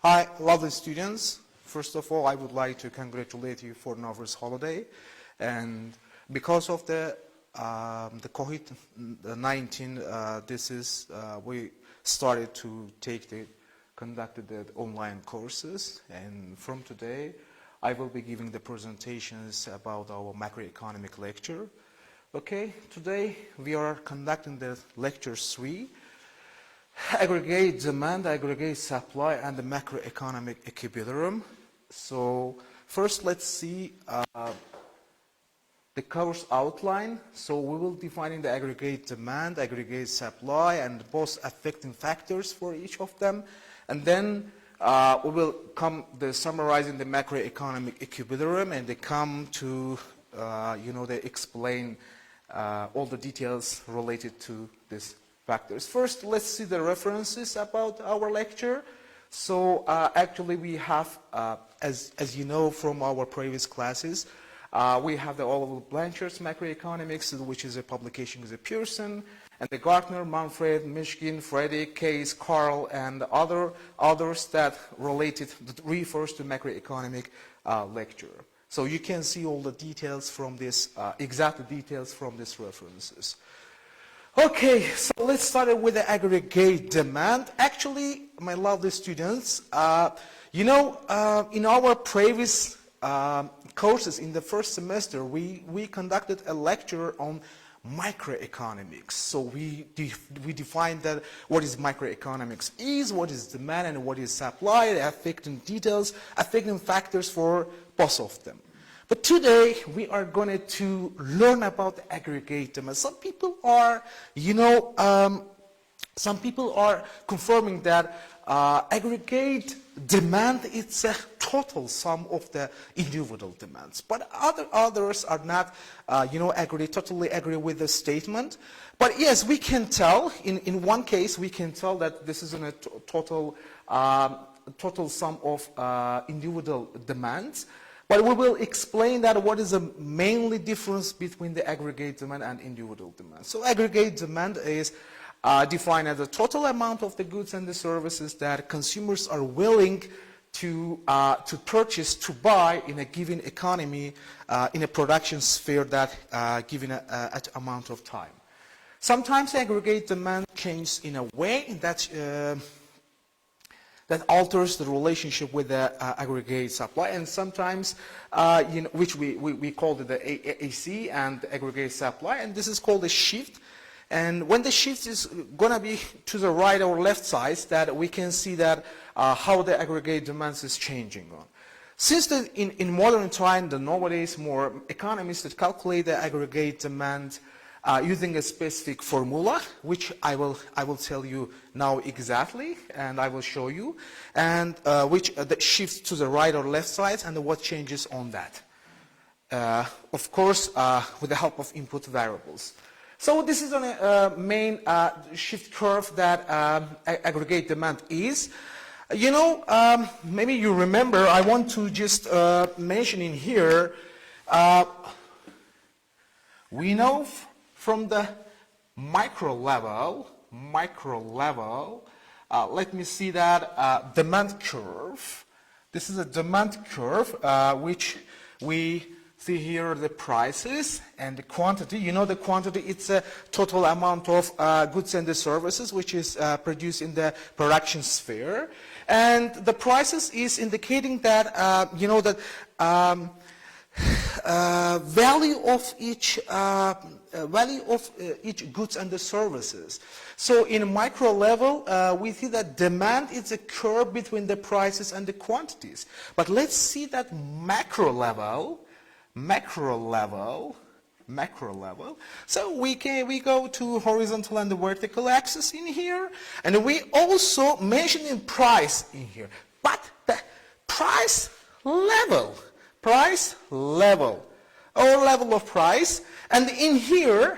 Hi, lovely students. First of all, I would like to congratulate you for an hour's holiday. And because of the COVID-19, we started to conducted the online courses. And from today, I will be giving the presentations about our macroeconomic lecture. Okay, today we are conducting the lecture 3. Aggregate demand, aggregate supply, and the macroeconomic equilibrium. So first let's see the course outline. So we will define the aggregate demand, aggregate supply, and both affecting factors for each of them. And then we will come summarizing the macroeconomic equilibrium, and they come to, they explain all the details related to this factors. First, let's see the references about our lecture. So actually we have, as you know from our previous classes, we have the Oliver Blanchard's Macroeconomics, which is a publication of Pearson, and the Gartner, Manfred, Mishkin, Freddy, Case, Carl, and others that refers to macroeconomic lecture. So you can see all the details from this, exact details from these references. Okay, so let's start with the aggregate demand. Actually, my lovely students, in our previous courses in the first semester, we conducted a lecture on microeconomics. So we defined that what is microeconomics is, what is demand, and what is supply, the affecting details, affecting factors for both of them. But today, we are going to learn about the aggregate demand. Some people are, confirming that aggregate demand is a total sum of the individual demands. But others are not, totally agree with the statement. But yes, we can tell, in one case, we can tell that this is a total sum of individual demands. But we will explain that what is the mainly difference between the aggregate demand and individual demand. So aggregate demand is defined as the total amount of the goods and the services that consumers are willing to purchase, to buy in a given economy, in a production sphere that given at amount of time. Sometimes aggregate demand changes in a way that alters the relationship with the aggregate supply, and sometimes, which we call it the AAC and aggregate supply, and this is called a shift. And when the shift is going to be to the right or left side, that we can see that how the aggregate demands is changing on. Since in modern time, nowadays more economists that calculate the aggregate demand using a specific formula, which I will tell you now exactly, and I will show you, and which shifts to the right or left side, and what changes on that. Of course, with the help of input variables. So this is on a main shift curve that aggregate demand is. Maybe you remember, I want to just mention in here, we know from the micro level, let me see that demand curve. This is a demand curve, which we see here the prices and the quantity. You know the quantity, it's a total amount of goods and the services which is produced in the production sphere. And the prices is indicating that, value of each goods and the services. So in micro level, we see that demand is a curve between the prices and the quantities. But let's see that macro level. So we go to horizontal and the vertical axis in here, and we also mention in price in here. But the price level, or level of price, and in here,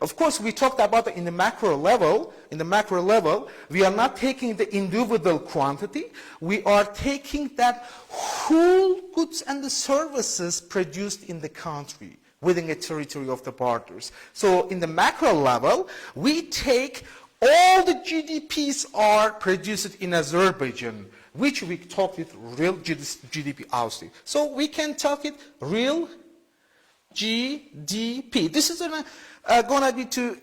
of course, we talked about in the macro level. In the macro level, we are not taking the individual quantity. We are taking that whole goods and the services produced in the country within a territory of the borders. So in the macro level, we take all the GDPs are produced in Azerbaijan, which we talk it real GDP output. So we can talk it real GDP. This is gonna be to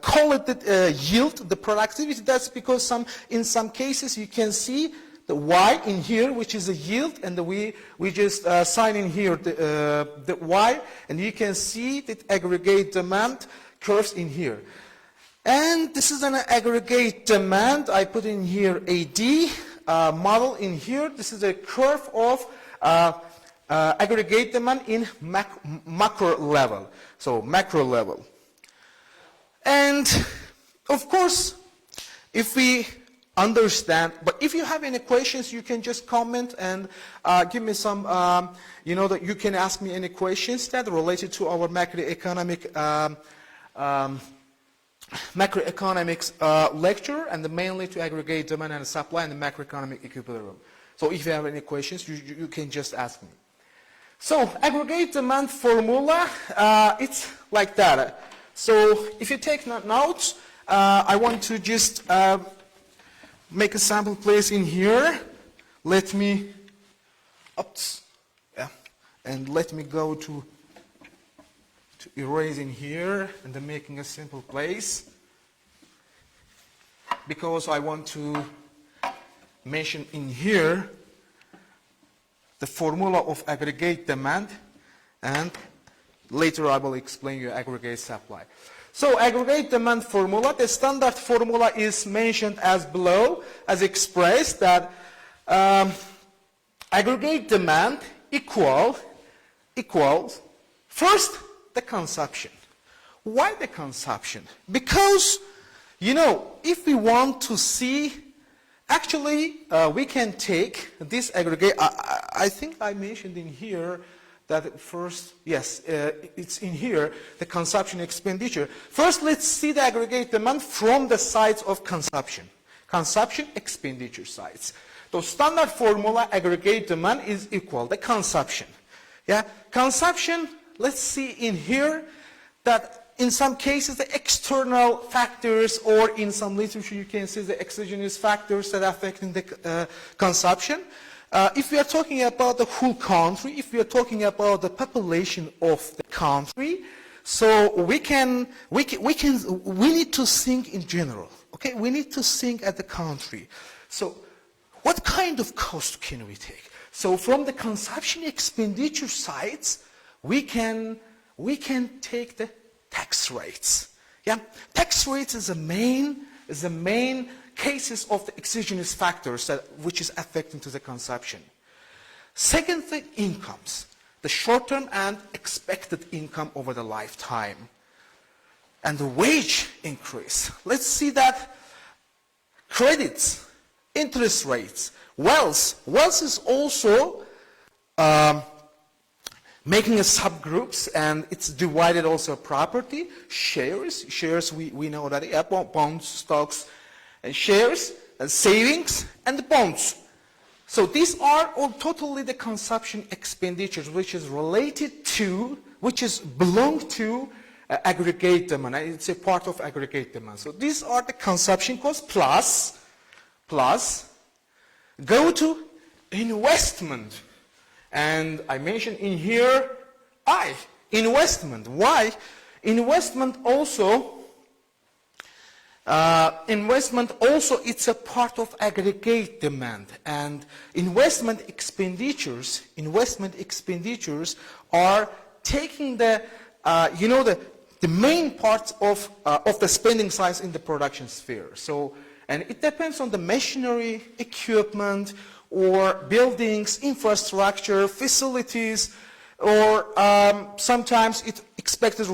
call it the yield, the productivity. That's because in some cases you can see the Y in here, which is a yield, and we just sign in here the Y, and you can see the aggregate demand curves in here. And this is an aggregate demand. I put in here AD model in here. This is a curve of aggregate demand in macro level. So macro level. And of course, if we understand, but if you have any questions, you can just comment and give me some, that you can ask me any questions that are related to our macroeconomics lecture, and mainly to aggregate demand and supply and the macroeconomic equilibrium. So if you have any questions, you can just ask me. So aggregate demand formula, it's like that. So if you take notes, I want to just make a sample place in here. Let me, and let me go to erase in here, and then making a simple place, because I want to mention in here the formula of aggregate demand, and later I will explain you aggregate supply. So aggregate demand formula, the standard formula is mentioned as below, as expressed that aggregate demand equals first the consumption. Why the consumption? Because, if we want to see, actually we can take this aggregate, I think I mentioned in here that first, yes, it's in here, the consumption expenditure. First, let's see the aggregate demand from the sides of consumption. Consumption expenditure sides. The standard formula aggregate demand is equal the consumption. Yeah, consumption, let's see in here that in some cases the external factors, or in some literature you can see the exogenous factors that are affecting the consumption. If we are talking about the whole country, if we are talking about the population of the country, so we need to think in general. Okay, we need to think at the country. So what kind of cost can we take? So from the consumption expenditure sides, we can take the tax rates. Yeah, tax rates is the main cases of the exogenous factors which is affecting to the consumption. Second thing, incomes, the short-term and expected income over the lifetime, and the wage increase. Let's see that credits, interest rates, wealth is also making a subgroups, and it's divided also property, shares we know that, bonds, stocks, and shares, and savings, and bonds. So these are all totally the consumption expenditures which is related to, belong to aggregate demand. It's a part of aggregate demand. So these are the consumption costs plus go to investment. And I mentioned in here, investment. Why? Investment also, it's a part of aggregate demand. And investment expenditures are taking the main parts of the spending size in the production sphere. So, and it depends on the machinery, equipment, or buildings, infrastructure, facilities, or sometimes it expected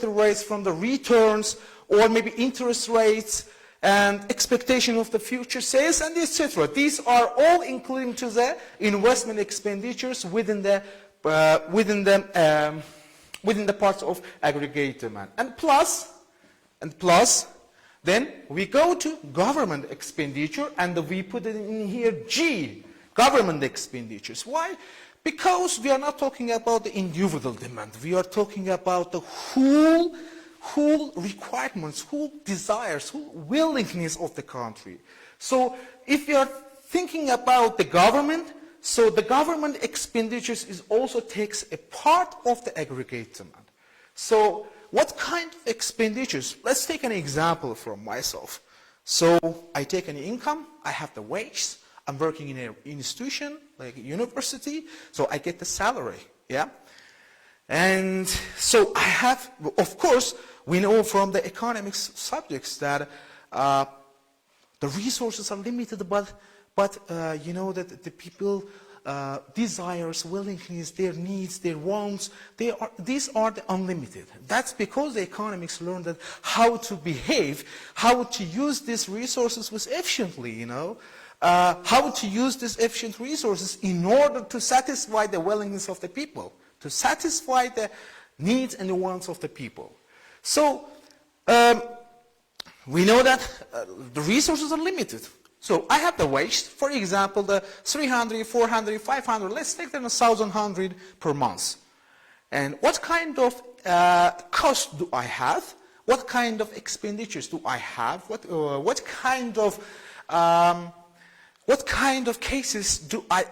rates from the returns, or maybe interest rates and expectation of the future sales, and etc. These are all including to the investment expenditures within the parts of aggregate demand. And plus, then we go to government expenditure, and we put it in here G, government expenditures. Why? Because we are not talking about the individual demand. We are talking about the whole requirements, whole desires, whole willingness of the country. So if you are thinking about the government, so the government expenditures is also takes a part of the aggregate demand. So what kind of expenditures? Let's take an example from myself. So I take an income, I have the wage, I'm working in an institution like a university, so I get the salary, yeah? And so I have, of course, we know from the economics subjects that the resources are limited, but you know that the people desires, willingness, their needs, their wants, these are the unlimited. That's because the economics learned that how to behave, how to use these resources was efficiently, you know, how to use these efficient resources in order to satisfy the willingness of the people, to satisfy the needs and the wants of the people. So we know that the resources are limited. So I have the wage, for example, the 300, 400, 500, let's take them 1,100 per month. And what kind of cost do I have? What kind of expenditures do I have? What kind of cases do I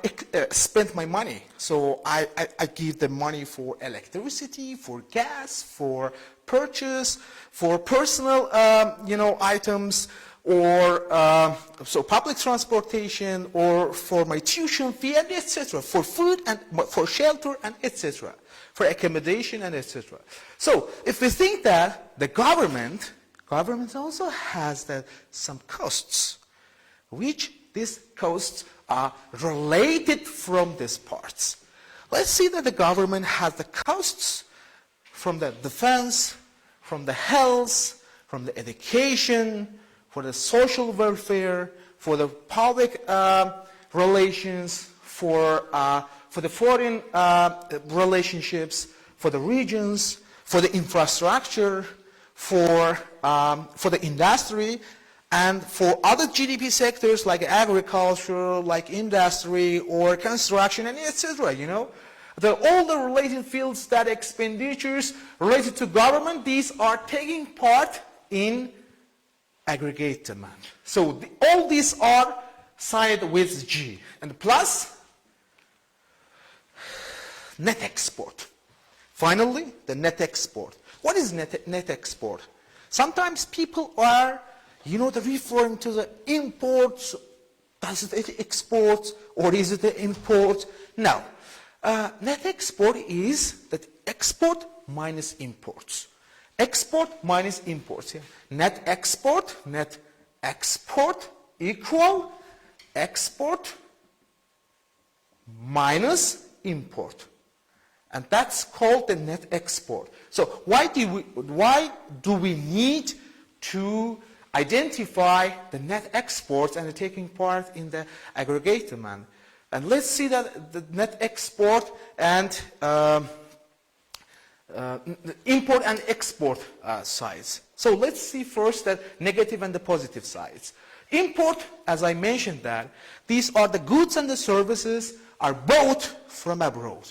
spend my money? So I give the money for electricity, for gas, for purchase, for personal you know, items, or so public transportation, or for my tuition fee, and etc., for food and for shelter, and etc., for accommodation, and etc. So if we think that the government also has some costs, which these costs are related from these parts. Let's see that the government has the costs from the defense, from the health, from the education, for the social welfare, for the public relations, for the foreign relationships, for the regions, for the infrastructure, for the industry, and for other GDP sectors like agriculture, like industry, or construction, and etc. You know, all the related fields that expenditures related to government, these are taking part in aggregate demand. So all these are signed with G. And plus, net export. Finally, the net export. What is net export? Sometimes people are, you know, they're referring to the imports. Does it export or is it the import? No. Net export is that export minus imports. Export minus imports. Yeah. Net export equal export minus import. And that's called the net export. So why do we need to identify the net exports and taking part in the aggregate demand? And let's see that the net export and import and export sides. So let's see first the negative and the positive sides. Import, as I mentioned that, these are the goods and the services are bought from abroad.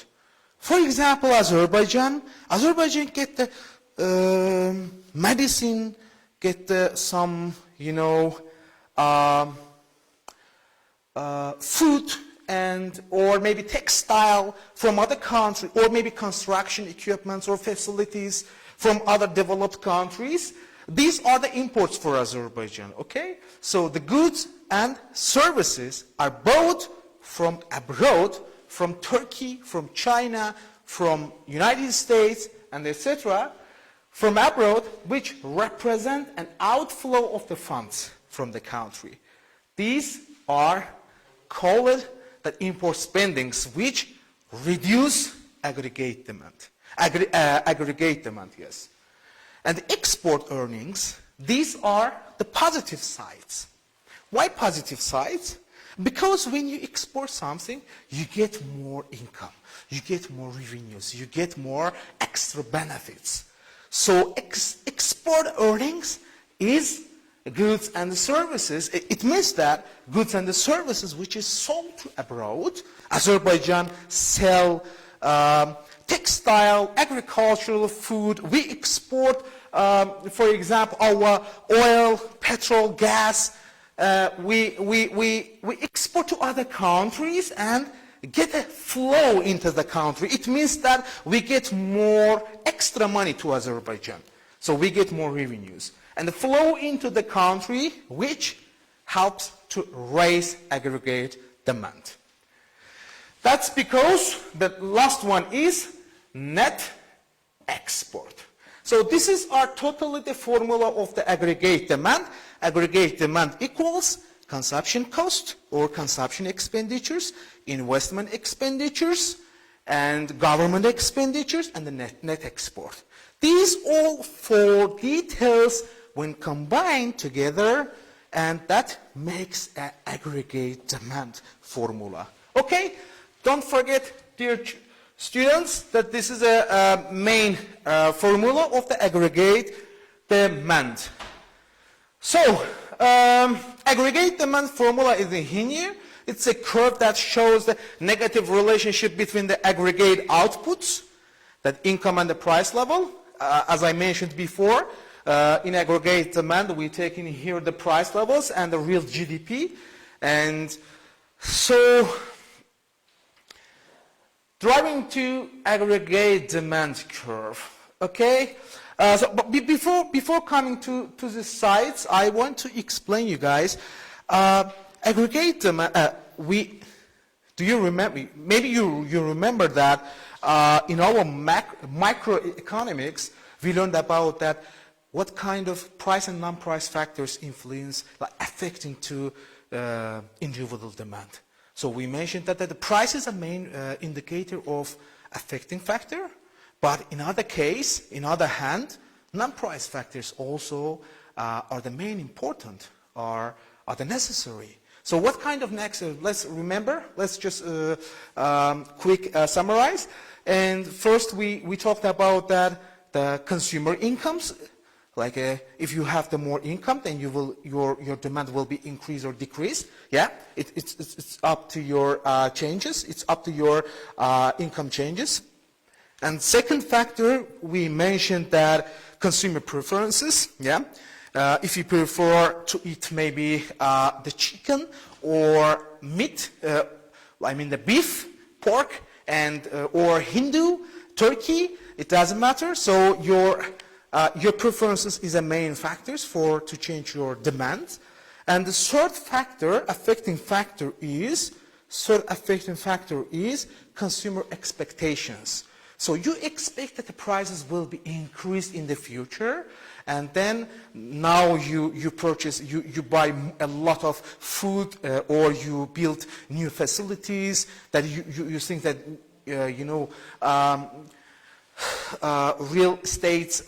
For example, Azerbaijan get the medicine, get some, you know, food, and or maybe textile from other countries, or maybe construction equipment or facilities from other developed countries. These are the imports for Azerbaijan, okay? So the goods and services are bought from abroad, from Turkey, from China, from United States, and etc., from abroad, which represent an outflow of the funds from the country. These are called the import spendings, which reduce aggregate demand. Aggregate demand, yes. And the export earnings, these are the positive sides. Why positive sides? Because when you export something, you get more income, you get more revenues, you get more extra benefits. So export earnings is goods and services. It means that goods and the services which is sold to abroad, Azerbaijan sell textile, agricultural, food. We export for example, our oil, petrol, gas, we export to other countries and get a flow into the country. It means that we get more extra money to Azerbaijan. So we get more revenues. And the flow into the country, which helps to raise aggregate demand. That's because the last one is net export. So this is totally the formula of the aggregate demand. Aggregate demand equals consumption cost or consumption expenditures, investment expenditures, and government expenditures, and the net export. These all four details when combined together, and that makes an aggregate demand formula. Okay, don't forget, dear students, that this is a main formula of the aggregate demand. So, aggregate demand formula is in here. It's a curve that shows the negative relationship between the aggregate outputs, that income and the price level. As I mentioned before, in aggregate demand, we take in here the price levels and the real GDP. And so, driving to aggregate demand curve, okay? But before coming to the sites, I want to explain you guys, aggregate demand, do you remember, maybe you remember that in our microeconomics, we learned about that, what kind of price and non-price factors influence, like affecting to individual demand. So we mentioned that the price is a main indicator of affecting factor, but in other case, in other hand, non-price factors also are the main important, are the necessary. So what kind of next, let's remember, let's just quick summarize. And first we talked about that the consumer incomes, like if you have the more income, then your demand will be increase or decrease. Yeah, it's up to your changes. It's up to your income changes. And second factor, we mentioned that consumer preferences. Yeah, if you prefer to eat maybe the chicken or meat, I mean the beef, pork, and or Hindu, turkey, it doesn't matter. So your preferences is a main factors to change your demands. And the third factor, affecting factor is consumer expectations. So you expect that the prices will be increased in the future, and then now you buy a lot of food or you build new facilities that you think that real estate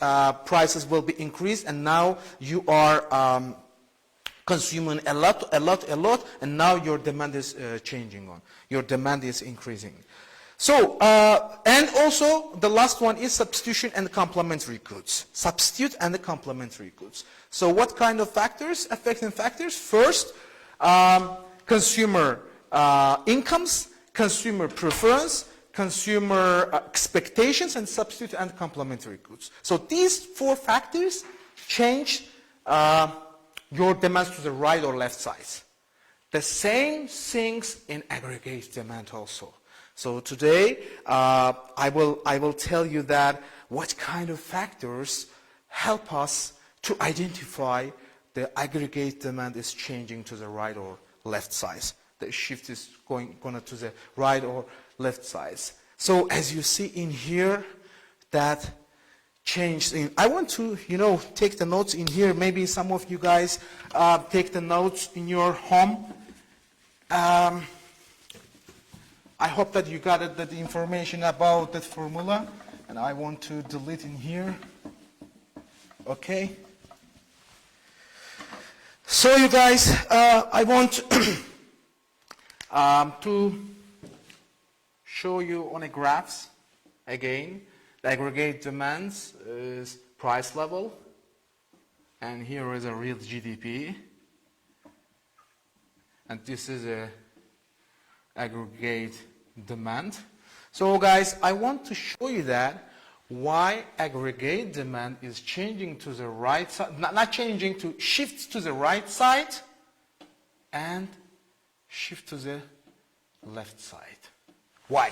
prices will be increased, and now you are consuming a lot, and now your demand is changing on. Your demand is increasing. So, and also the last one is substitution and complementary goods. Substitute and the complementary goods. So what kind of factors, affecting factors? First, consumer incomes, consumer preference, consumer expectations, and substitute and complementary goods. So these four factors change your demands to the right or left side. The same things in aggregate demand also. So today I will tell you that what kind of factors help us to identify the aggregate demand is changing to the right or left side. The shift is going to the right or left side. So as you see in here, that change in. I want to take the notes in here. Maybe some of you guys take the notes in your home. I hope that you got the information about that formula, and I want to delete in here. Okay. So you guys, I want to show you on a graphs again. The aggregate demands is price level, and here is a real GDP, and this is a aggregate demand. So guys, I want to show you that why aggregate demand is changing to the right side, not changing, to shift to the right side and shift to the left side. Why?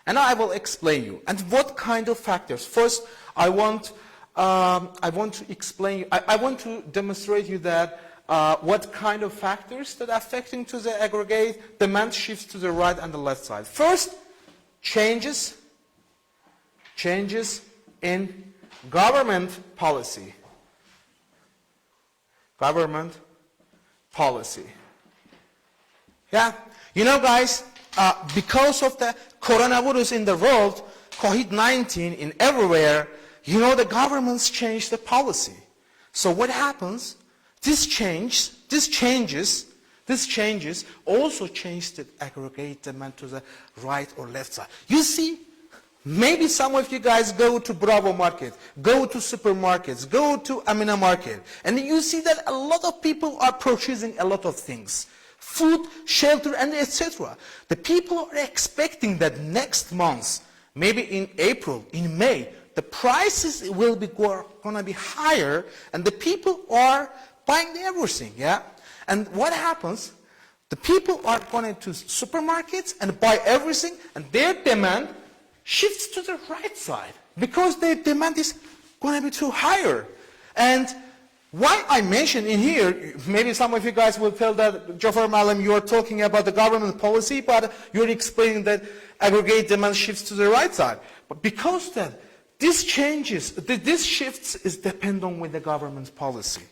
And I will explain you. And what kind of factors? First, I want to explain. I want to demonstrate you that what kind of factors that are affecting to the aggregate demand shifts to the right and the left side. First, changes in government policy. Government policy. Yeah, you know, guys, because of the coronavirus in the world, COVID-19 in everywhere, you know, the governments change the policy. So what happens? This changes also change the aggregate demand to the right or left side. You see, maybe some of you guys go to Bravo Market, go to supermarkets, go to Amina Market, and you see that a lot of people are purchasing a lot of things. Food, shelter, and etc. The people are expecting that next month, maybe in April, in May, the prices will be going to be higher, and the people are buying everything, yeah? And what happens? The people are going to supermarkets and buy everything, and their demand shifts to the right side because their demand is going to be too higher. And why I mention in here, maybe some of you guys will tell that, Jafar Malam, you are talking about the government policy, but you're explaining that aggregate demand shifts to the right side. But because that this shifts is dependent on the government policy.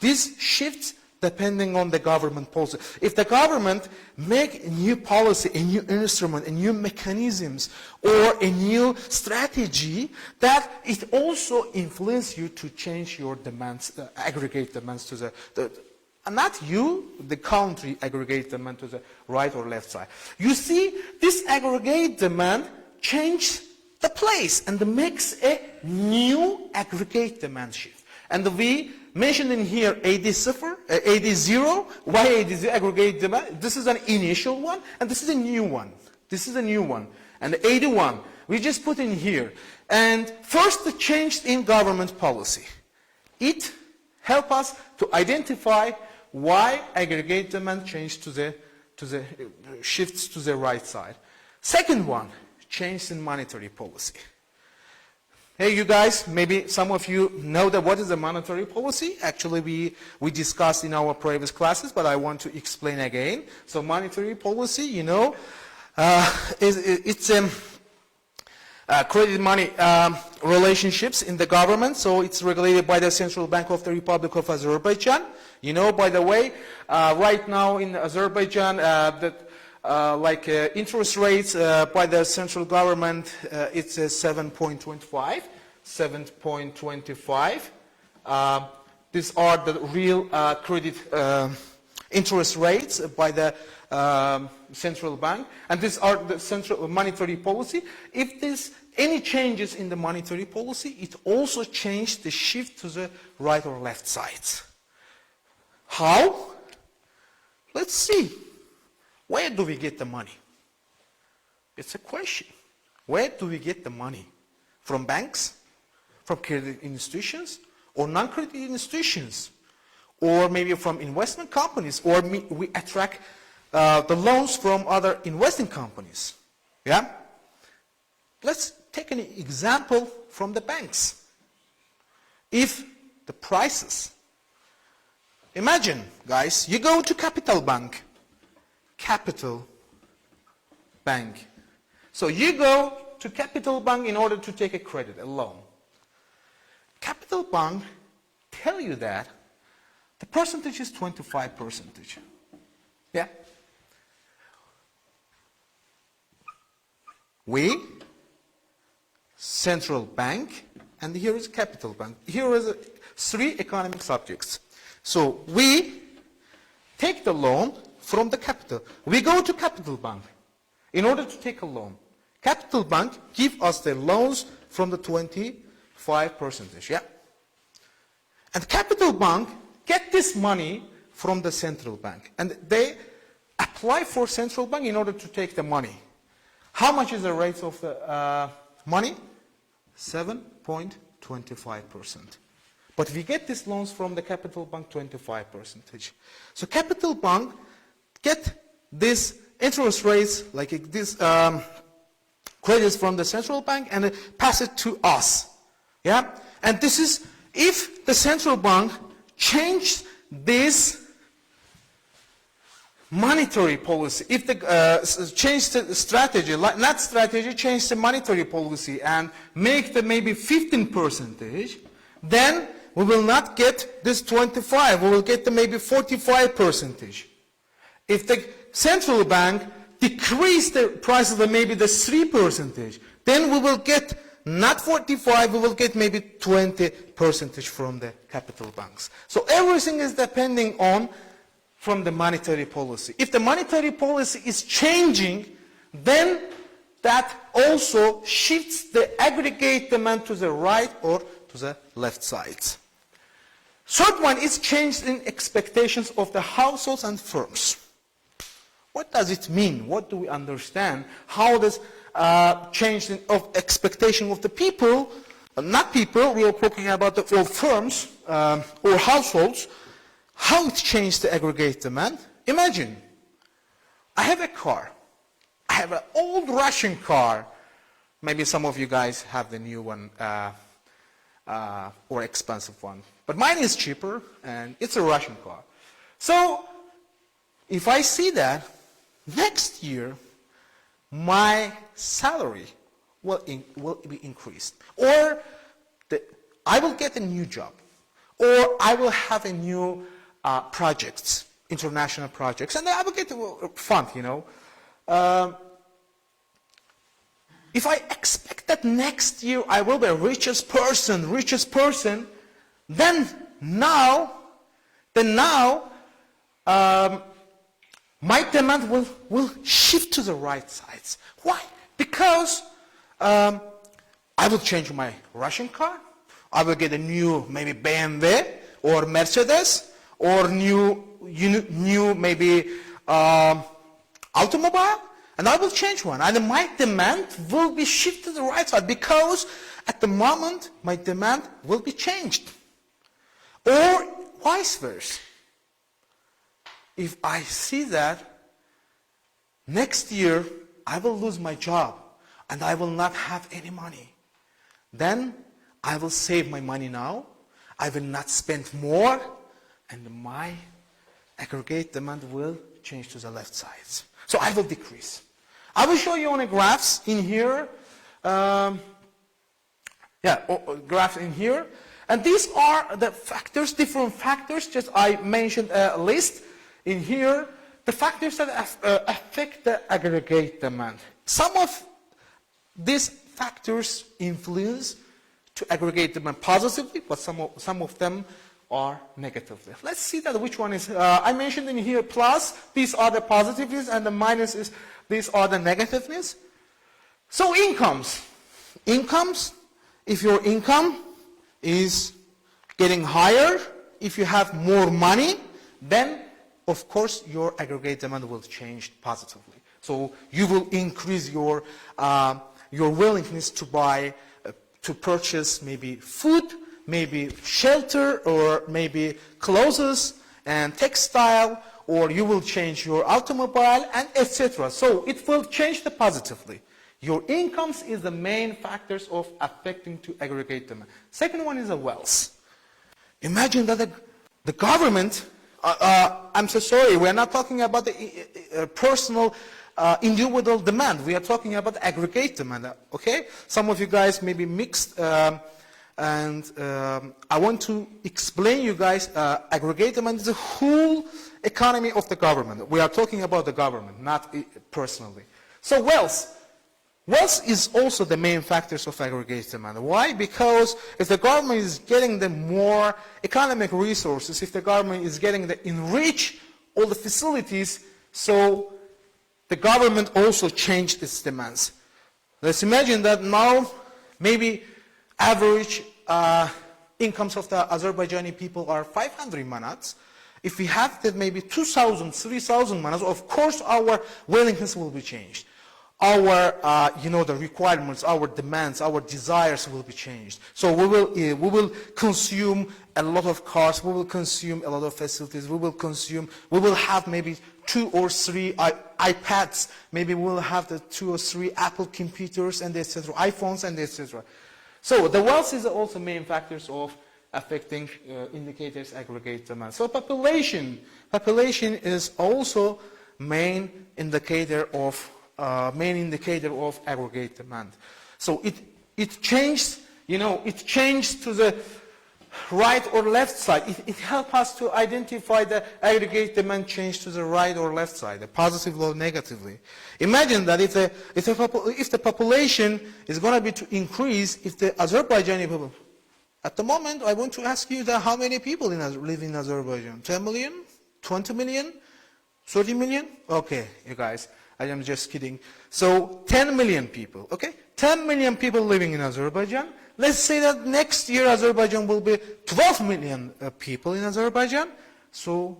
This shifts depending on the government policy. If the government make a new policy, a new instrument, a new mechanisms, or a new strategy, that it also influences you to change your demands, aggregate demands to the not you, the country aggregate demand to the right or left side. You see, this aggregate demand changes the place and makes a new aggregate demand shift. And we mentioned in here AD0, why AD0 aggregate demand? This is an initial one, and this is a new one. This is a new one. And the AD1, we just put in here. And first, the change in government policy. It helps us to identify why aggregate demand changed shifts to the right side. Second one, change in monetary policy. Hey, you guys, maybe some of you know that what is a monetary policy. Actually, we discussed in our previous classes, but I want to explain again. So monetary policy, you know, it's credit money relationships in the government. So it's regulated by the Central Bank of the Republic of Azerbaijan. You know, by the way, right now in Azerbaijan, interest rates by the central government, it's 7.25, 7.25. These are the real credit interest rates by the central bank, and these are the central monetary policy. If there's any changes in the monetary policy, it also changed the shift to the right or left sides. How? Let's see. Where do we get the money? It's a question. Where do we get the money? From banks? From credit institutions? Or non-credit institutions? Or maybe from investment companies? Or we attract the loans from other investing companies? Yeah? Let's take an example from the banks. If the prices, imagine, guys, you go to Capital Bank. Capital Bank. So you go to Capital Bank in order to take a credit, a loan. Capital Bank tell you that the percentage is 25%. Yeah? We, Central Bank, and here is Capital Bank. Here is three economic subjects. So we take the loan from the capital. We go to Capital Bank in order to take a loan. Capital Bank give us the loans from the 25%, yeah? And Capital Bank get this money from the central bank. And they apply for central bank in order to take the money. How much is the rate of the money? 7.25%. But we get these loans from the capital bank 25%. So capital bank get these interest rates, like this credits from the central bank, and pass it to us. Yeah? And this is if the central bank changed this monetary policy, if they change the strategy, not strategy, change the monetary policy and make the maybe 15%, then we will not get this 25, we will get the maybe 45%. If the central bank decrease the prices of maybe the 3%, then we will get not 45, we will get maybe 20% from the capital banks. So everything is depending on from the monetary policy. If the monetary policy is changing, then that also shifts the aggregate demand to the right or to the left side. Third one is change in expectations of the households and firms. What does it mean? What do we understand? How does change of expectation of the people, not people, we are talking about the firms or households, how it changed the aggregate demand? Imagine, I have a car. I have an old Russian car. Maybe some of you guys have the new one or expensive one. But mine is cheaper, and it's a Russian car. So, if I see that, next year, my salary will be increased. Or I will get a new job. Or I will have a new projects, international projects, and I will get a fund, you know. If I expect that next year I will be the richest person, then now, my demand will shift to the right sides. Why? Because I will change my Russian car, I will get a new maybe BMW or Mercedes or new maybe automobile, and I will change one. And my demand will be shifted to the right side because at the moment my demand will be changed. Or vice versa. If I see that next year I will lose my job and I will not have any money, then I will save my money now, I will not spend more, and my aggregate demand will change to the left side. So I will decrease. I will show you on a graphs in here. Graphs in here. And these are the factors, different factors. Just I mentioned a list in here. The factors that affect the aggregate demand. Some of these factors influence to aggregate demand positively, but some of them are negatively. Let's see that which one is, I mentioned in here plus, these are the positiveness, and the minus is, these are the negativeness. So incomes, if your income is getting higher, if you have more money, then of course your aggregate demand will change positively. So you will increase your willingness to buy, to purchase maybe food, maybe shelter, or maybe clothes and textile, or you will change your automobile, and etc. So it will change positively. Your incomes is the main factors of affecting to aggregate demand. Second one is the wealth. Imagine that the government, I'm so sorry, we're not talking about the personal individual demand. We are talking about the aggregate demand, okay? Some of you guys may be mixed, and I want to explain you guys, aggregate demand is the whole economy of the government. We are talking about the government, not personally. So wealth. Wealth is also the main factors of aggregate demand. Why? Because if the government is getting the more economic resources, if the government is getting the enrich all the facilities, so the government also changed its demands. Let's imagine that now maybe average incomes of the Azerbaijani people are 500 manats. If we have that maybe 2,000, 3,000 manats, of course our willingness will be changed. our, the requirements, our demands, our desires will be changed. So we will consume a lot of cars, we will consume a lot of facilities, we will have maybe 2 or 3 iPads, maybe we will have the 2 or 3 Apple computers and etc., iPhones and etc. So the wealth is also main factors of affecting indicators aggregate demand. So population is also main indicator of aggregate demand. So it changed, it changed to the right or left side. It helps us to identify the aggregate demand change to the right or left side, positively or negatively. Imagine that if the population is going to be to increase, if the Azerbaijani people, at the moment I want to ask you that how many people live in Azerbaijan? 10 million? 20 million? 30 million? Okay, you guys, I am just kidding. So 10 million people, okay? 10 million people living in Azerbaijan. Let's say that next year Azerbaijan will be 12 million people in Azerbaijan. So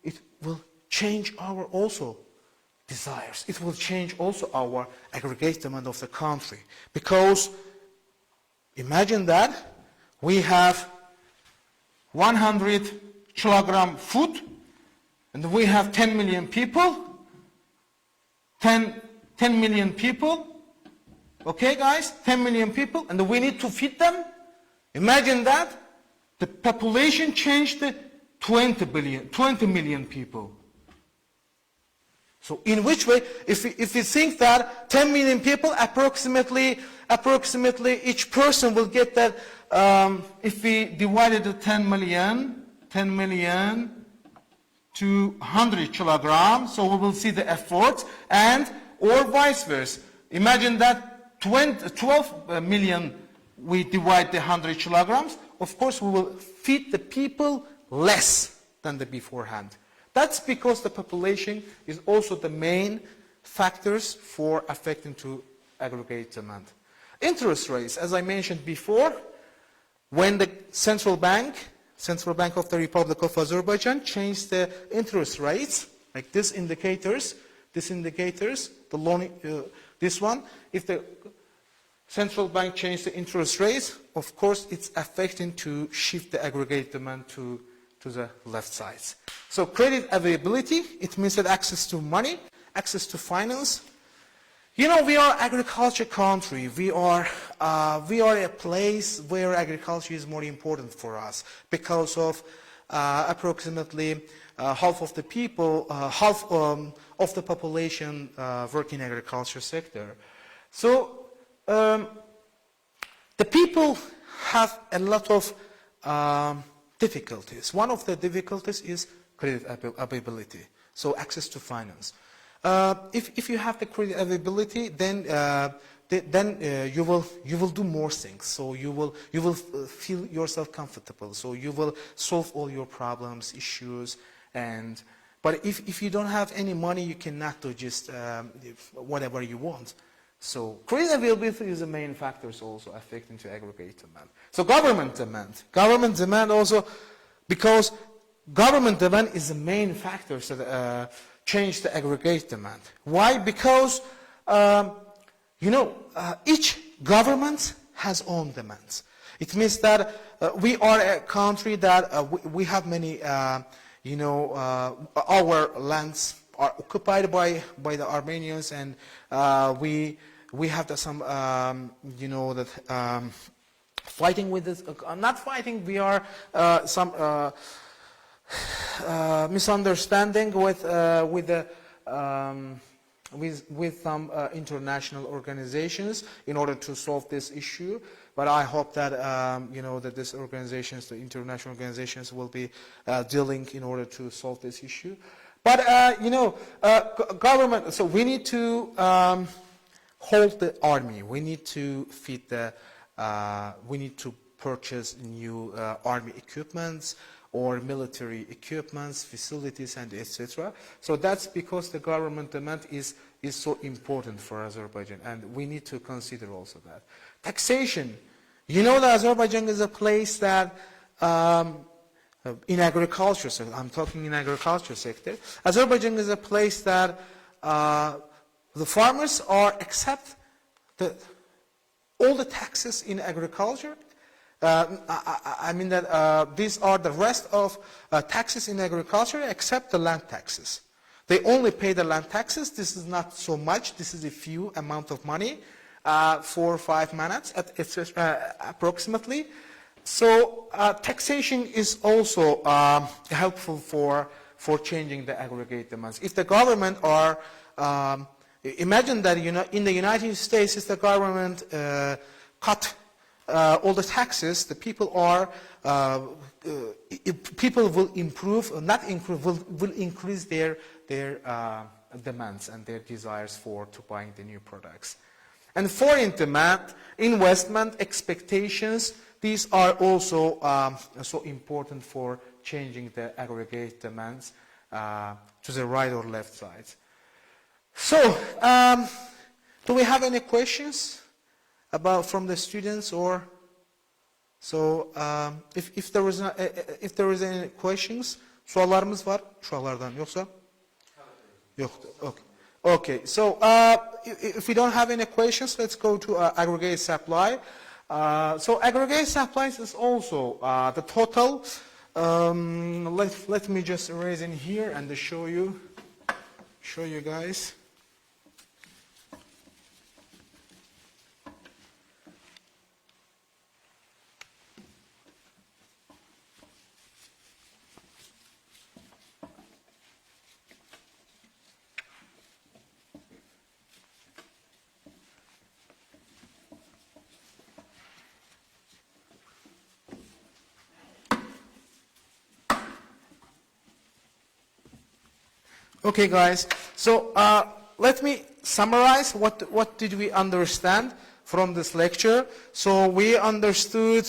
it will change our also desires. It will change also our aggregate demand of the country. Because imagine that we have 100 kilogram food and we have 10 million people. 10 million people. Okay, guys, 10 million people, and we need to feed them. Imagine that. The population changed to 20 million people. So in which way, if we think that 10 million people, approximately each person will get that, if we divided the 10 million to 100 kilograms, so we will see the effort, or vice versa. Imagine that 12 million we divide the 100 kilograms, of course we will feed the people less than the beforehand. That's because the population is also the main factors for affecting to aggregate demand. Interest rates, as I mentioned before, when the Central Bank of the Republic of Azerbaijan changed the interest rates, like these indicators, the loan, this one, if the Central Bank changed the interest rates, of course it's affecting to shift the aggregate demand to the left side. So credit availability, it means that access to money, access to finance. We are agriculture country. We are a place where agriculture is more important for us because of approximately half of the people, half of the population work in agriculture sector. So the people have a lot of difficulties. One of the difficulties is credit availability, so access to finance. If you have the credit availability, then you will do more things. So you will feel yourself comfortable. So you will solve all your problems, issues, but if you don't have any money, you cannot do just whatever you want. So credit availability is the main factors also affecting to aggregate demand. So government demand also, because government demand is the main factor that change the aggregate demand. Why? Because each government has own demands. It means that we are a country that we have many, our lands are occupied by the Armenians, and we have some, fighting with this. Not fighting. We are some misunderstanding with some international organizations in order to solve this issue. But I hope that that these organizations, the international organizations, will be dealing in order to solve this issue. But government. So we need to hold the army. We need to feed the. We need to purchase new army equipments or military equipments, facilities, and etc. So that's because the government demand is so important for Azerbaijan, and we need to consider also that. Taxation. That Azerbaijan is a place that, in agriculture sector, I'm talking in agriculture sector, Azerbaijan is a place that the farmers are accept all the taxes in agriculture. I mean that these are the rest of taxes in agriculture except the land taxes. They only pay the land taxes. This is not so much. This is a few amount of money, 4 or 5 minutes approximately. So taxation is also helpful for changing the aggregate demands. If the government are, imagine that in the United States, if the government cut all the taxes, the people will improve, not improve, will increase their demands and their desires to buying the new products. And foreign demand, investment, expectations, these are also so important for changing the aggregate demands to the right or left side. So, do we have any questions from the students or so? If there is any questions, sorularımız var uşaqlardan yoksa? Yok. Okay. Okay. So, if we don't have any questions, let's go to aggregate supply. So aggregate supplies is also the total. Let me just erase in here and show you guys. Okay, guys. So let me summarize what did we understand from this lecture. So we understood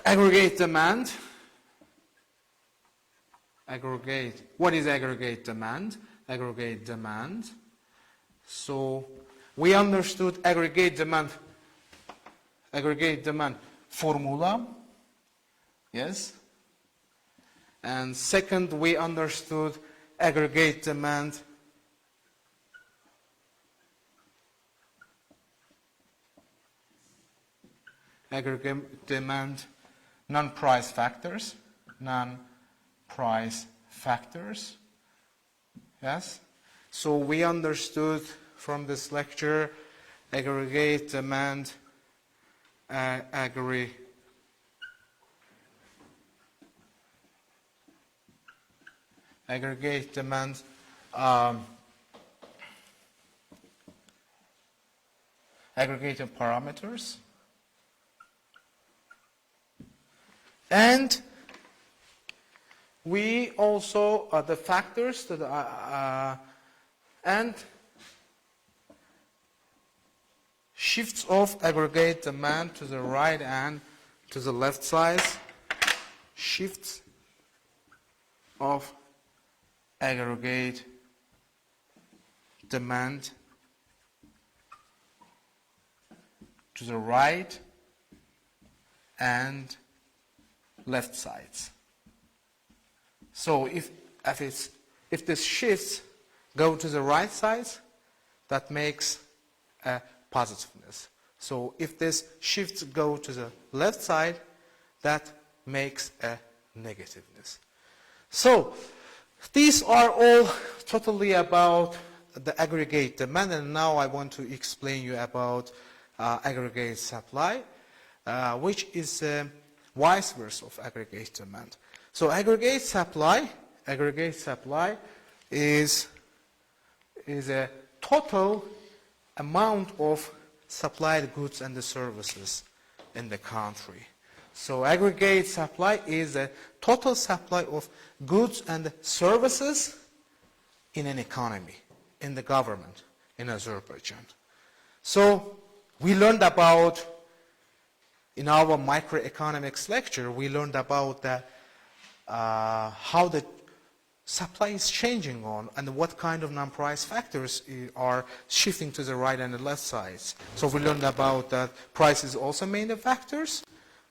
aggregate demand. Aggregate. What is aggregate demand? Aggregate demand. So we understood aggregate demand. Aggregate demand formula. Yes. And second, we understood aggregate demand non-price factors. Non-price factors. Yes. So we understood from this lecture aggregate demand aggregate demand aggregated parameters, and we also the factors that and shifts of aggregate demand to the right and to the left side, shifts of aggregate demand to the right and left sides. So if this shifts go to the right side, that makes a positiveness. So if this shifts go to the left side, that makes a negativeness. So these are all totally about the aggregate demand, and now I want to explain you about aggregate supply, which is vice versa of aggregate demand. So aggregate supply is a total amount of supplied goods and the services in the country. So aggregate supply is a total supply of goods and services in an economy, in the government, in Azerbaijan. So we learned about, in our microeconomics lecture, we learned about how the supply is changing on and what kind of non-price factors are shifting to the right and the left sides. So we learned about that price is also main factors.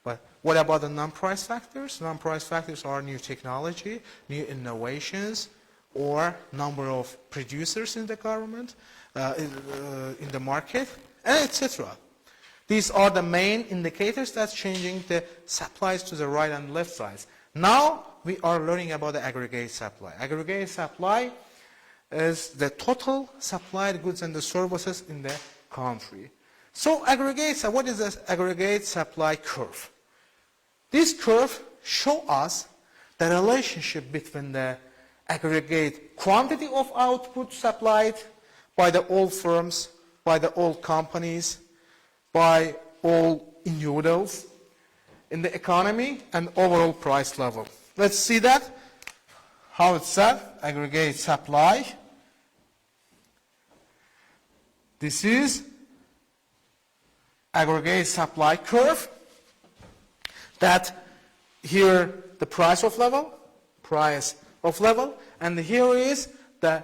But what about the non-price factors? Non-price factors are new technology, new innovations, or number of producers in the government, in the market, and etc. These are the main indicators that's changing the supplies to the right and left sides. Now we are learning about the aggregate supply. Aggregate supply is the total supplied goods and the services in the country. So what is the aggregate supply curve? This curve shows us the relationship between the aggregate quantity of output supplied by the all firms, by the all companies, by all individuals in the economy and overall price level. Let's see that, how it's said, aggregate supply. This is aggregate supply curve, that here the price of level, and here is the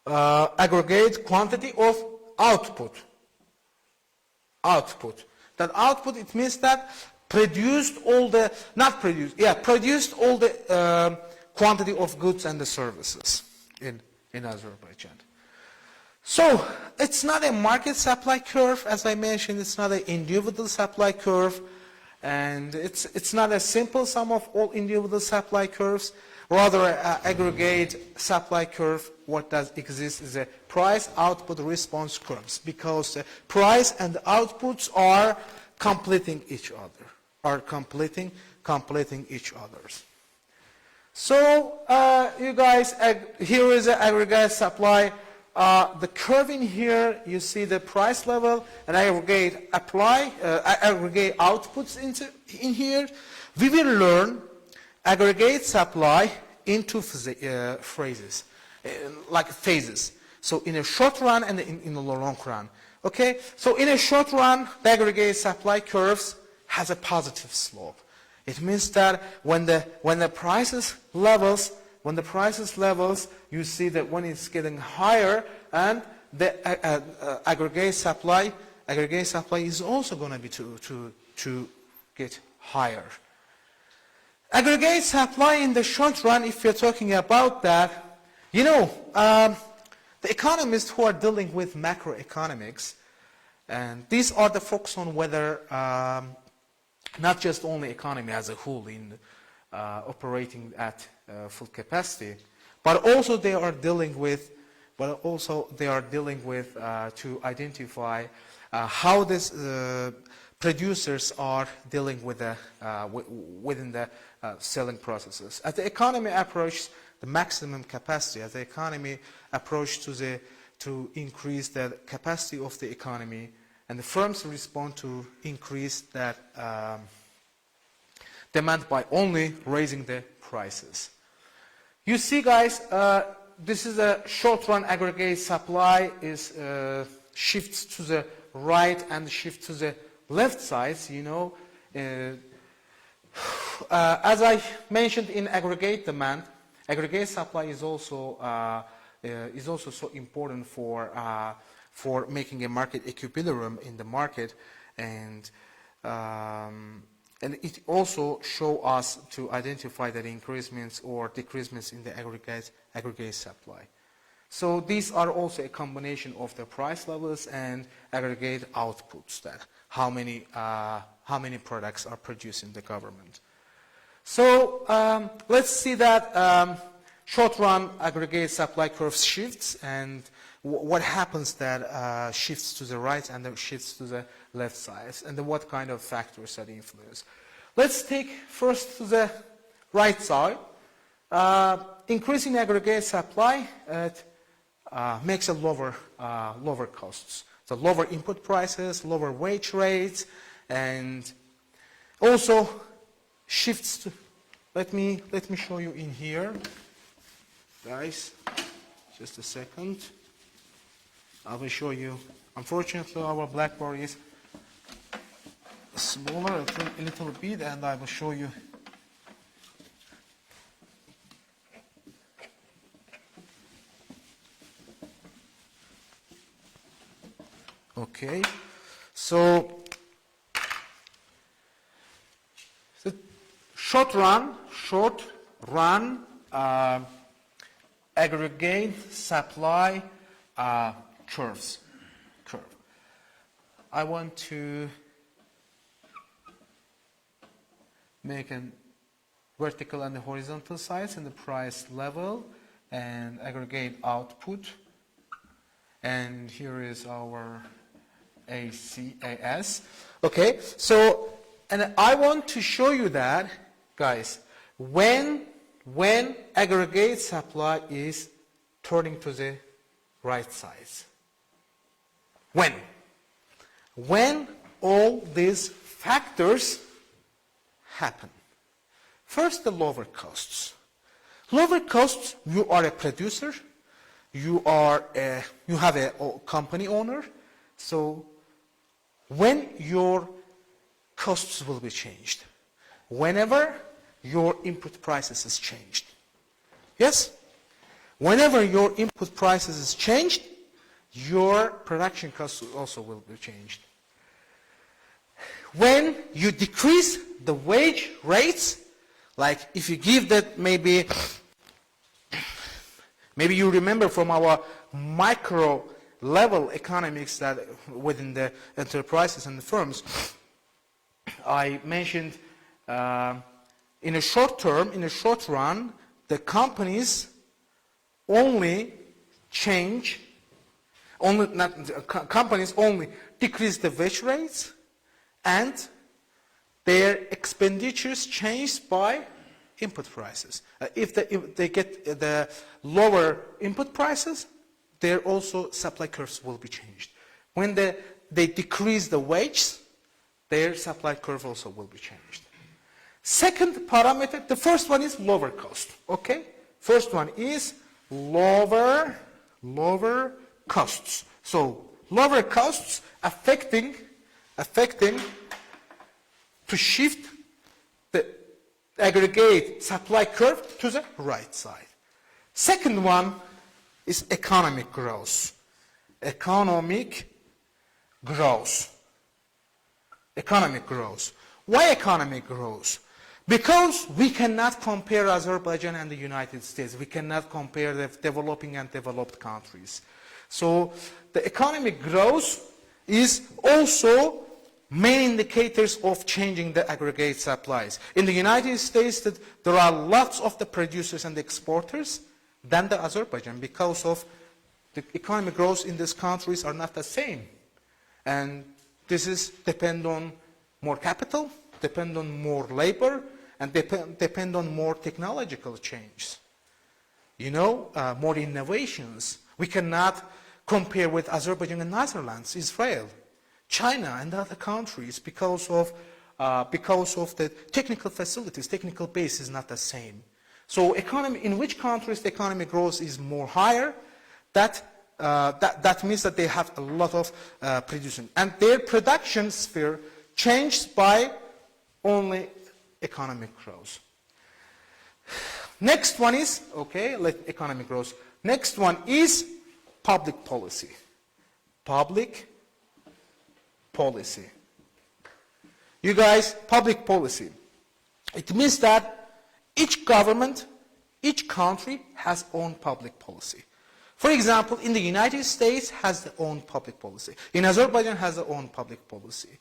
aggregate quantity of output. That output, it means that produced all the quantity of goods and the services in Azerbaijan. So it's not a market supply curve, as I mentioned. It's not an individual supply curve, and it's not a simple sum of all individual supply curves. Rather, an aggregate supply curve, what does exist is a price output response curves, because the price and the outputs are completing each other, So you guys, here is the aggregate supply. The curve in here, you see the price level and aggregate aggregate outputs in here. We will learn aggregate supply into phases, like phases. So in a short run and in the long run. Okay, so in a short run, the aggregate supply curves has a positive slope. It means that when the prices levels, you see that when it's getting higher, and the aggregate supply is also going to be to get higher. Aggregate supply in the short run, if you're talking about that, the economists who are dealing with macroeconomics, and these are the focus on whether not just only economy as a whole in operating at full capacity, but also they are dealing with to identify how this producers are dealing with within the selling processes. As the economy approaches the maximum capacity, as the economy approaches to increase the capacity of the economy, and the firms respond to increase that demand by only raising the prices. You see, guys, this is a short-run aggregate supply is shifts to the right and shifts to the left sides. As I mentioned in aggregate demand, aggregate supply is also so important for making a market equilibrium in the market, and it also shows us to identify that increasements or decreasements in the aggregate supply. So these are also a combination of the price levels and aggregate outputs, that how many products are produced in the government. So let's see that short-run aggregate supply curve shifts, and what happens that shifts to the right and then shifts to the left side, and then what kind of factors that influence. Let's take first to the right side. Increasing aggregate supply makes a lower costs. So lower input prices, lower wage rates, and also shifts to, let me show you in here, guys, just a second. I will show you. Unfortunately, our blackboard is smaller a little bit, and I will show you. Okay, so the short run aggregate supply curve. I want to make a vertical and the horizontal sides in the price level and aggregate output. And here is our ACAS. Okay, so, and I want to show you that, guys, when aggregate supply is turning to the right size. When all these factors happen. First, the lower costs. Lower costs, you are a producer, you have a company owner, so when your costs will be changed, whenever your input prices is changed. Yes? Whenever your input prices is changed, your production costs also will be changed. When you decrease the wage rates, like if you give that maybe you remember from our micro level economics that within the enterprises and the firms, I mentioned in a short term, in a short run, the companies only companies only decrease the wage rates and their expenditures changed by input prices. If they get the lower input prices, their also supply curves will be changed. When they decrease the wages, their supply curve also will be changed. Second parameter, the first one is lower cost. Okay? First one is lower costs. So lower costs affecting to shift the aggregate supply curve to the right side. Second one is economic growth. Economic growth. Why economic growth? Because we cannot compare Azerbaijan and the United States. We cannot compare the developing and developed countries. So the economic growth is also main indicators of changing the aggregate supplies. In the United States, there are lots of the producers and the exporters than the Azerbaijan because of the economic growth in these countries are not the same. And this is depend on more capital, depend on more labor, and depend on more technological change. You know, more innovations. We cannot compare with Azerbaijan and Netherlands, Israel, China, and other countries because of the technical facilities, technical base is not the same. So in which countries the economic growth is more higher, that means that they have a lot of producing. And their production sphere changed by only economic growth. Next one is, okay, economic growth. Next one is public policy. Public policy. You guys, public policy. It means that each government, each country has own public policy. For example, in the United States has their own public policy. In Azerbaijan has their own public policy.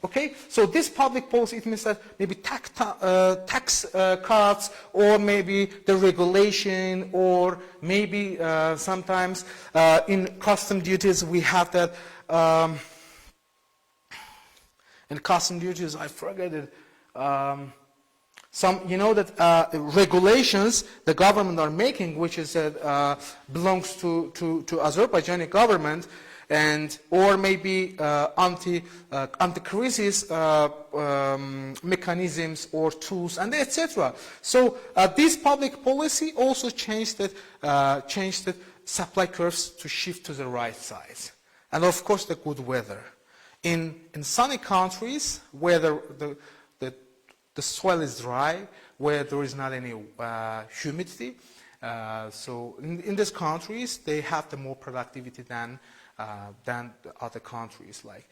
Okay, so this public policy, it means that maybe tax cuts, or maybe the regulation, or maybe sometimes in custom duties we have that. In custom duties, I forget it. You know that regulations the government are making, which is belongs to Azerbaijani government. And or maybe anti-crisis mechanisms or tools and etc. So this public policy also changed the supply curves to shift to the right side, and of course the good weather. In sunny countries where the soil is dry, where there is not any humidity, so in these countries they have the more productivity than the other countries. Like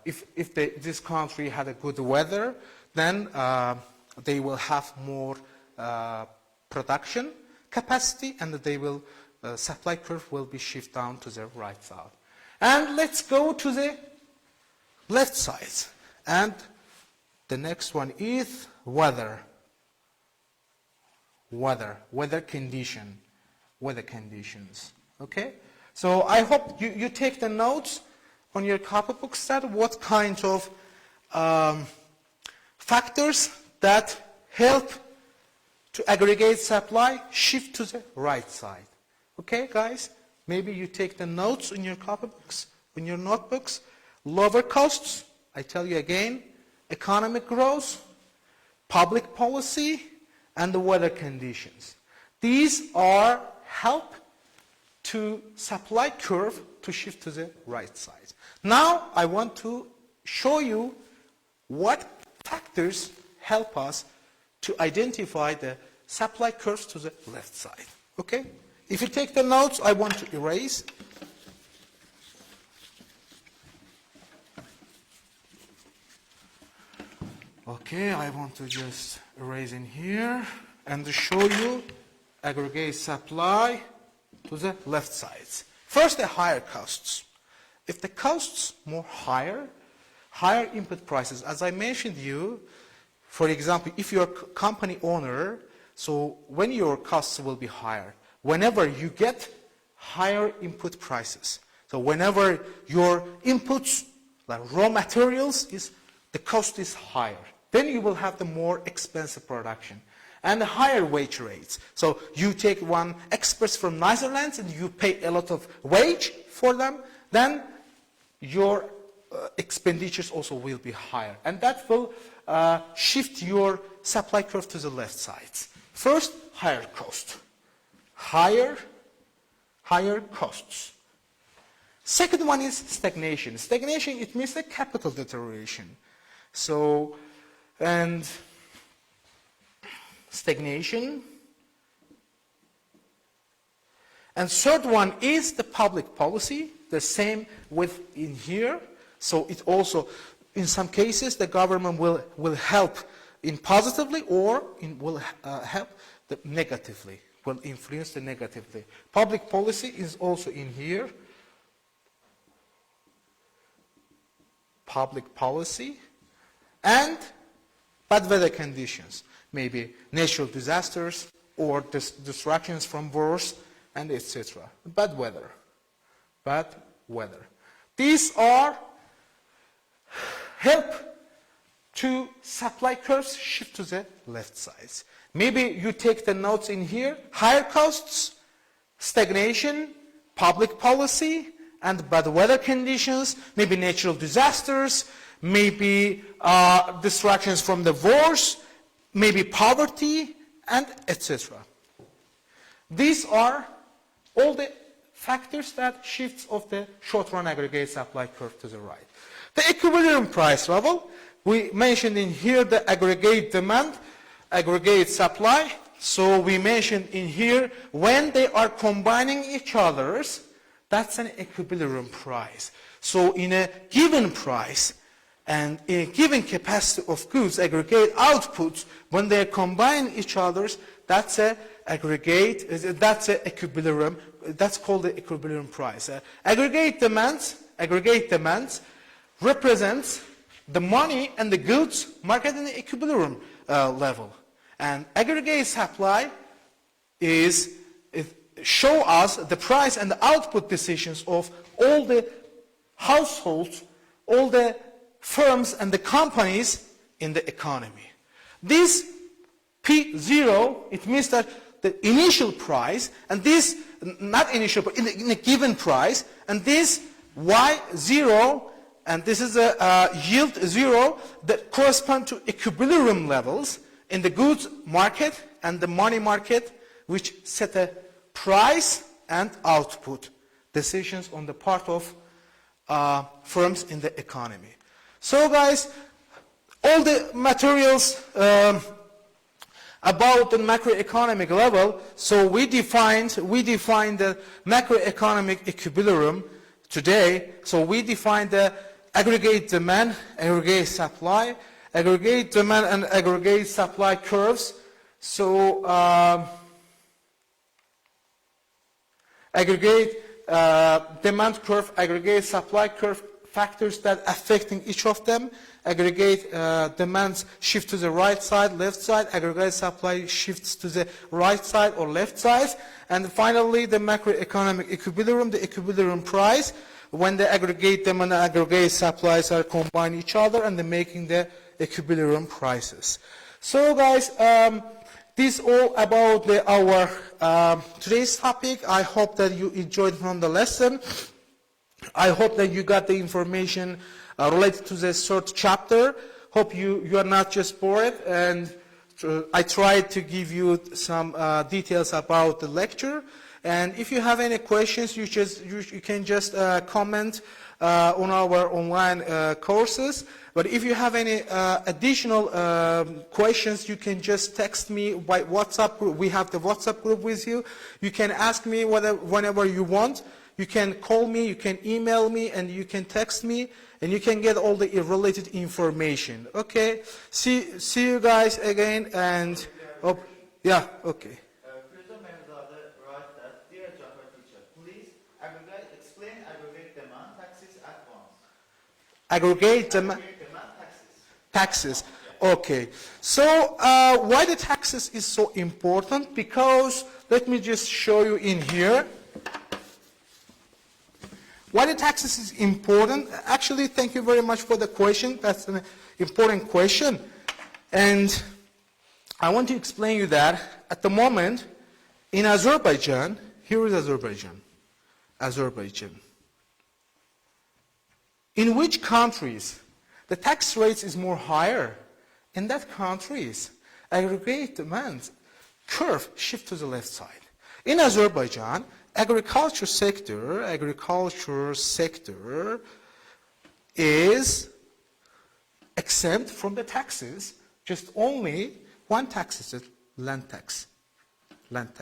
if this country had a good weather, then they will have more production capacity, and they will supply curve will be shift down to the right side. And let's go to the left side. And the next one is weather conditions. Okay? So I hope you take the notes on your copybooks that what kind of factors that help to aggregate supply shift to the right side. Okay, guys? Maybe you take the notes in your copybooks, in your notebooks. Lower costs, I tell you again, economic growth, public policy, and the weather conditions. These are help to supply curve to shift to the right side. Now I want to show you what factors help us to identify the supply curves to the left side. Okay? If you take the notes, I want to erase. Okay, I want to just erase in here and to show you aggregate supply to the left sides. First, the higher costs. If the costs more higher input prices, as I mentioned you, for example, if you're a company owner, so when your costs will be higher, whenever you get higher input prices, so whenever your inputs, like raw materials, the cost is higher, then you will have the more expensive production and the higher wage rates. So you take one experts from Netherlands and you pay a lot of wage for them, then your expenditures also will be higher. And that will shift your supply curve to the left side. First, higher cost. Higher costs. Second one is stagnation. Stagnation, it means the capital deterioration. So, and stagnation. And third one is the public policy, the same with in here. So it also, in some cases, the government will help in positively or will help negatively, will influence the negatively. Public policy is also in here. Public policy and bad weather conditions, maybe natural disasters or distractions from wars and etc. Bad weather. These are help to supply curves shift to the left side. Maybe you take the notes in here, higher costs, stagnation, public policy, and bad weather conditions, maybe natural disasters, maybe distractions from the wars, maybe poverty, and etc. These are all the factors that shifts of the short-run aggregate supply curve to the right. The equilibrium price level, we mentioned in here the aggregate demand, aggregate supply. So we mentioned in here when they are combining each other's, that's an equilibrium price. So in a given price and in a given capacity of goods, aggregate outputs, when they combine each other's, that's a aggregate, that's a equilibrium, that's called the equilibrium price. Aggregate demands represents the money and the goods market in the equilibrium level. And aggregate supply show us the price and the output decisions of all the households, all the firms and the companies in the economy. This P0, it means that the initial price, and this, not initial, but in a given price, and this Y0, and this is a yield 0 that correspond to equilibrium levels in the goods market and the money market, which set a price and output decisions on the part of firms in the economy. So guys, all the materials about the macroeconomic level, so we defined the macroeconomic equilibrium today. So we defined the aggregate demand, aggregate supply, aggregate demand and aggregate supply curves So aggregate demand curve, aggregate supply curve, factors that affecting each of them, aggregate demands shift to the right side, left side, aggregate supply shifts to the right side or left side, and finally the macroeconomic equilibrium, the equilibrium price, when the aggregate demand and aggregate supplies are combined each other and they're making the equilibrium prices. So guys, this is all about our today's topic. I hope that you enjoyed from the lesson. I hope that you got the information related to the third chapter. Hope you are not just bored, and I tried to give you some details about the lecture. And if you have any questions, you can just comment on our online courses. But if you have any additional questions, you can just text me by WhatsApp group. We have the WhatsApp group with you. You can ask me whenever you want. You can call me, you can email me, and you can text me, and you can get all the related information. Okay? See you guys again, and yeah, okay. Aggregate demand taxes. Okay. So why the taxes is so important? Because let me just show you in here. Why the taxes is important? Actually, thank you very much for the question. That's an important question. And I want to explain you that at the moment in Azerbaijan, here is Azerbaijan. In which countries the tax rates is more higher? In that countries, aggregate demand curve shift to the left side. In Azerbaijan, agriculture sector is exempt from the taxes. Just only one tax is land tax. Land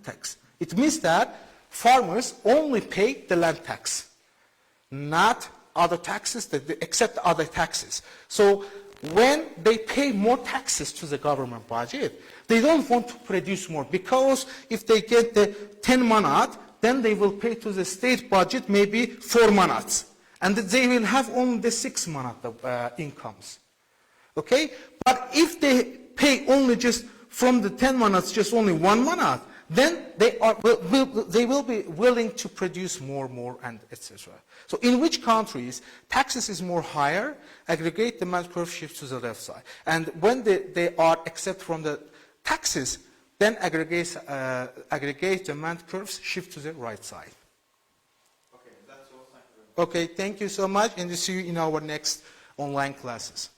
tax. It means that farmers only pay the land tax, not other taxes, except other taxes. So when they pay more taxes to the government budget, they don't want to produce more, because if they get the 10 manat, then they will pay to the state budget maybe 4 manats, and they will have only the 6 manat incomes. Okay? But if they pay only just from the 10 manats, just only 1 manat, then they will be willing to produce more, and etc. So in which countries taxes is more higher, aggregate demand curve shifts to the left side. And when they are exempt from the taxes, then aggregate demand curves shift to the right side. Okay, that's all. Thank you very much. Okay, thank you so much, and see you in our next online classes.